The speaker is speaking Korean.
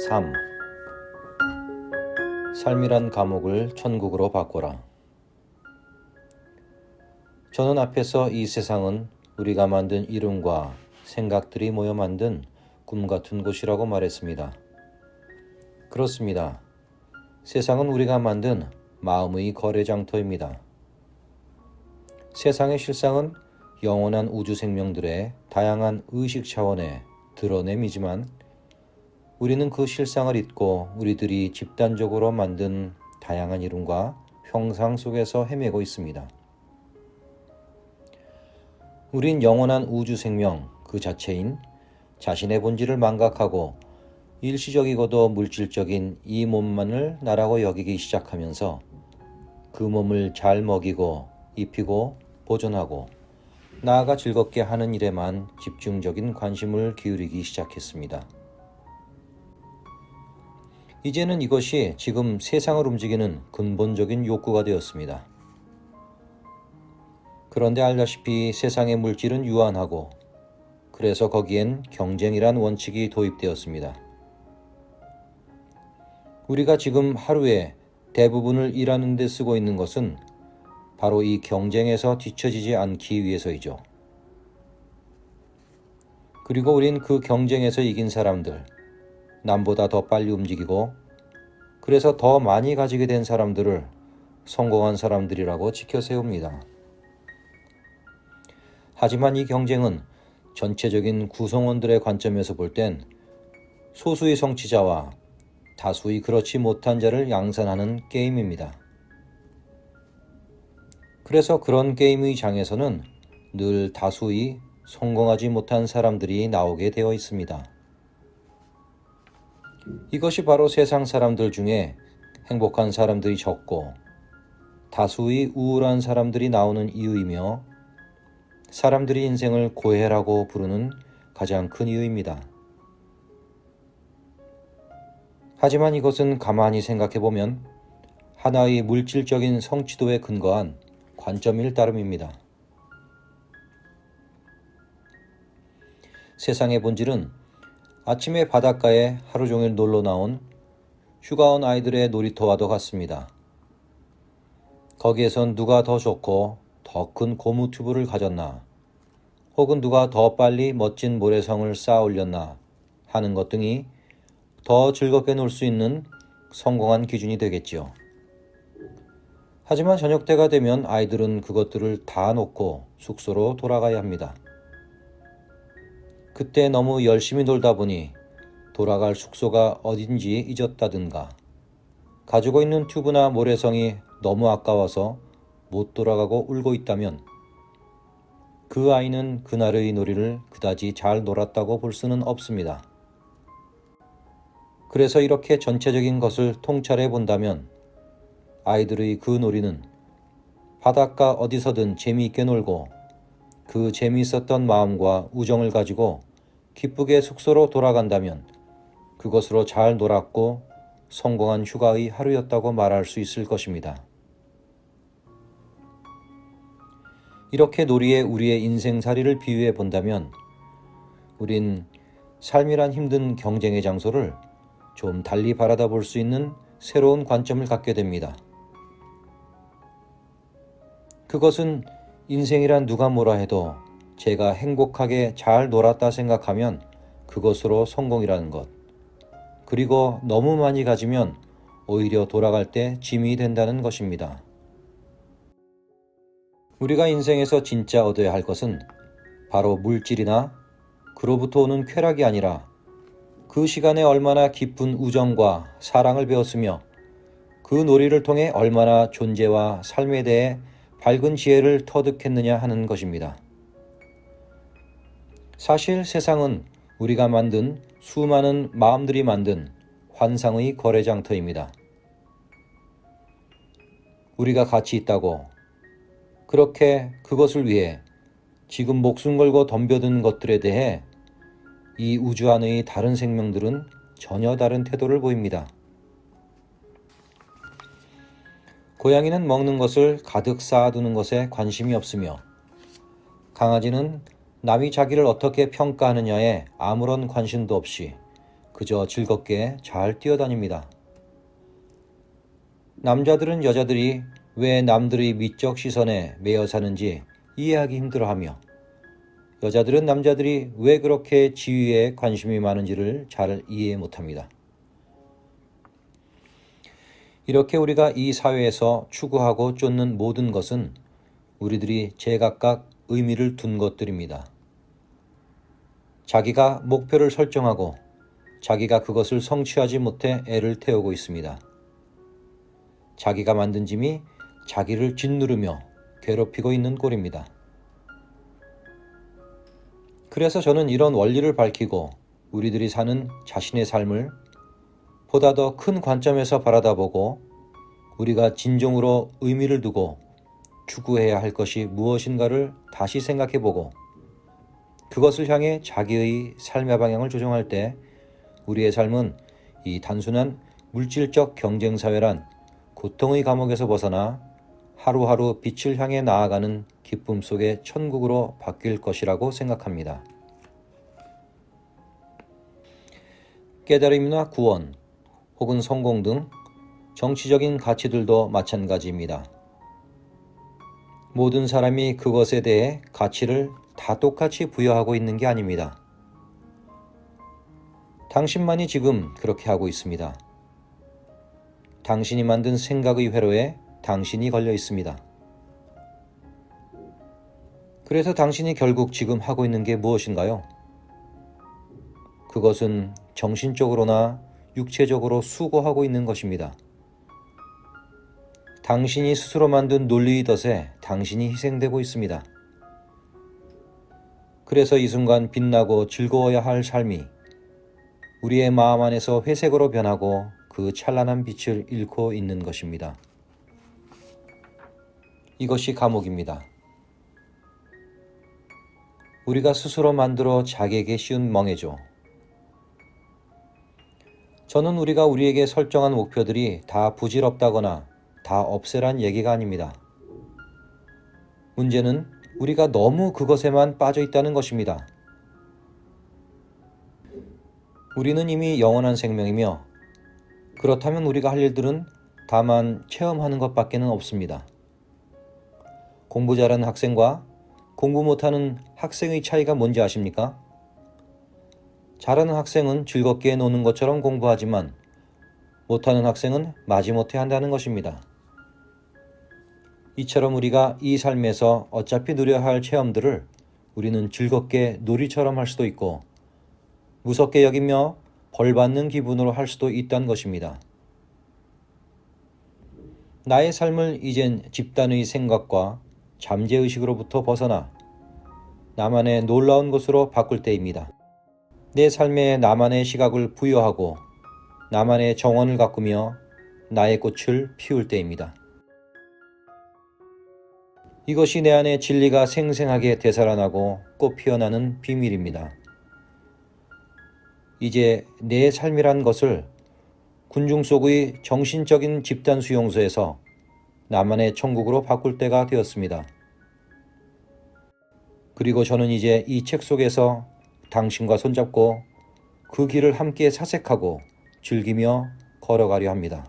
3. 삶이란 감옥을 천국으로 바꿔라. 저는 앞에서 이 세상은 우리가 만든 이름과 생각들이 모여 만든 꿈 같은 곳이라고 말했습니다. 그렇습니다. 세상은 우리가 만든 마음의 거래장터입니다. 세상의 실상은 영원한 우주 생명들의 다양한 의식 차원의 드러냄이지만 우리는 그 실상을 잊고 우리들이 집단적으로 만든 다양한 이름과 형상 속에서 헤매고 있습니다. 우린 영원한 우주 생명 그 자체인 자신의 본질을 망각하고 일시적이고도 물질적인 이 몸만을 나라고 여기기 시작하면서 그 몸을 잘 먹이고 입히고 보존하고 나아가 즐겁게 하는 일에만 집중적인 관심을 기울이기 시작했습니다. 이제는 이것이 지금 세상을 움직이는 근본적인 욕구가 되었습니다. 그런데 알다시피 세상의 물질은 유한하고 그래서 거기엔 경쟁이란 원칙이 도입되었습니다. 우리가 지금 하루에 대부분을 일하는 데 쓰고 있는 것은 바로 이 경쟁에서 뒤처지지 않기 위해서이죠. 그리고 우린 그 경쟁에서 이긴 사람들, 남보다 더 빨리 움직이고 그래서 더 많이 가지게 된 사람들을 성공한 사람들이라고 지켜 세웁니다. 하지만 이 경쟁은 전체적인 구성원들의 관점에서 볼 땐 소수의 성취자와 다수의 그렇지 못한 자를 양산하는 게임입니다. 그래서 그런 게임의 장에서는 늘 다수의 성공하지 못한 사람들이 나오게 되어 있습니다. 이것이 바로 세상 사람들 중에 행복한 사람들이 적고 다수의 우울한 사람들이 나오는 이유이며 사람들이 인생을 고해라고 부르는 가장 큰 이유입니다. 하지만 이것은 가만히 생각해보면 하나의 물질적인 성취도에 근거한 관점일 따름입니다. 세상의 본질은 아침에 바닷가에 하루 종일 놀러 나온 휴가 온 아이들의 놀이터와도 같습니다. 거기에선 누가 더 좋고 더 큰 고무 튜브를 가졌나 혹은 누가 더 빨리 멋진 모래성을 쌓아 올렸나 하는 것 등이 더 즐겁게 놀 수 있는 성공한 기준이 되겠지요. 하지만 저녁 때가 되면 아이들은 그것들을 다 놓고 숙소로 돌아가야 합니다. 그때 너무 열심히 놀다 보니 돌아갈 숙소가 어딘지 잊었다든가 가지고 있는 튜브나 모래성이 너무 아까워서 못 돌아가고 울고 있다면 그 아이는 그날의 놀이를 그다지 잘 놀았다고 볼 수는 없습니다. 그래서 이렇게 전체적인 것을 통찰해 본다면 아이들의 그 놀이는 바닷가 어디서든 재미있게 놀고 그 재미있었던 마음과 우정을 가지고 기쁘게 숙소로 돌아간다면 그것으로 잘 놀았고 성공한 휴가의 하루였다고 말할 수 있을 것입니다. 이렇게 놀이에 우리의 인생살이를 비유해 본다면 우린 삶이란 힘든 경쟁의 장소를 좀 달리 바라다 볼 수 있는 새로운 관점을 갖게 됩니다. 그것은 인생이란 누가 뭐라 해도 제가 행복하게 잘 놀았다 생각하면 그것으로 성공이라는 것. 그리고 너무 많이 가지면 오히려 돌아갈 때 짐이 된다는 것입니다. 우리가 인생에서 진짜 얻어야 할 것은 바로 물질이나 그로부터 오는 쾌락이 아니라 그 시간에 얼마나 깊은 우정과 사랑을 배웠으며 그 놀이를 통해 얼마나 존재와 삶에 대해 밝은 지혜를 터득했느냐 하는 것입니다. 사실 세상은 우리가 만든 수많은 마음들이 만든 환상의 거래장터입니다. 우리가 가치 있다고 그렇게 그것을 위해 지금 목숨 걸고 덤벼든 것들에 대해 이 우주 안의 다른 생명들은 전혀 다른 태도를 보입니다. 고양이는 먹는 것을 가득 쌓아두는 것에 관심이 없으며 강아지는 남이 자기를 어떻게 평가하느냐에 아무런 관심도 없이 그저 즐겁게 잘 뛰어다닙니다. 남자들은 여자들이 왜 남들의 미적 시선에 매여 사는지 이해하기 힘들어하며, 여자들은 남자들이 왜 그렇게 지위에 관심이 많은지를 잘 이해 못합니다. 이렇게 우리가 이 사회에서 추구하고 쫓는 모든 것은 우리들이 제각각 의미를 둔 것들입니다. 자기가 목표를 설정하고 자기가 그것을 성취하지 못해 애를 태우고 있습니다. 자기가 만든 짐이 자기를 짓누르며 괴롭히고 있는 꼴입니다. 그래서 저는 이런 원리를 밝히고 우리들이 사는 자신의 삶을 보다 더 큰 관점에서 바라다보고 우리가 진정으로 의미를 두고 추구해야 할 것이 무엇인가를 다시 생각해보고 그것을 향해 자기의 삶의 방향을 조정할 때 우리의 삶은 이 단순한 물질적 경쟁사회란 고통의 감옥에서 벗어나 하루하루 빛을 향해 나아가는 기쁨 속의 천국으로 바뀔 것이라고 생각합니다. 깨달음이나 구원 혹은 성공 등 정치적인 가치들도 마찬가지입니다. 모든 사람이 그것에 대해 가치를 다 똑같이 부여하고 있는 게 아닙니다. 당신만이 지금 그렇게 하고 있습니다. 당신이 만든 생각의 회로에 당신이 걸려 있습니다. 그래서 당신이 결국 지금 하고 있는 게 무엇인가요? 그것은 정신적으로나 육체적으로 수고하고 있는 것입니다. 당신이 스스로 만든 논리의 덫에 당신이 희생되고 있습니다. 그래서 이 순간 빛나고 즐거워야 할 삶이 우리의 마음 안에서 회색으로 변하고 그 찬란한 빛을 잃고 있는 것입니다. 이것이 감옥입니다. 우리가 스스로 만들어 자기에게 씌운 멍해죠. 저는 우리가 우리에게 설정한 목표들이 다 부질없다거나 다 없애란 얘기가 아닙니다. 문제는 우리가 너무 그것에만 빠져 있다는 것입니다. 우리는 이미 영원한 생명이며 그렇다면 우리가 할 일들은 다만 체험하는 것밖에는 없습니다. 공부 잘하는 학생과 공부 못하는 학생의 차이가 뭔지 아십니까? 잘하는 학생은 즐겁게 노는 것처럼 공부하지만 못하는 학생은 마지못해 한다는 것입니다. 이처럼 우리가 이 삶에서 어차피 누려야 할 체험들을 우리는 즐겁게 놀이처럼 할 수도 있고 무섭게 여기며 벌받는 기분으로 할 수도 있다는 것입니다. 나의 삶을 이젠 집단의 생각과 잠재의식으로부터 벗어나 나만의 놀라운 것으로 바꿀 때입니다. 내 삶에 나만의 시각을 부여하고 나만의 정원을 가꾸며 나의 꽃을 피울 때입니다. 이것이 내 안에 진리가 생생하게 되살아나고 꽃 피어나는 비밀입니다. 이제 내 삶이란 것을 군중 속의 정신적인 집단 수용소에서 나만의 천국으로 바꿀 때가 되었습니다. 그리고 저는 이제 이 책 속에서 당신과 손잡고 그 길을 함께 사색하고 즐기며 걸어가려 합니다.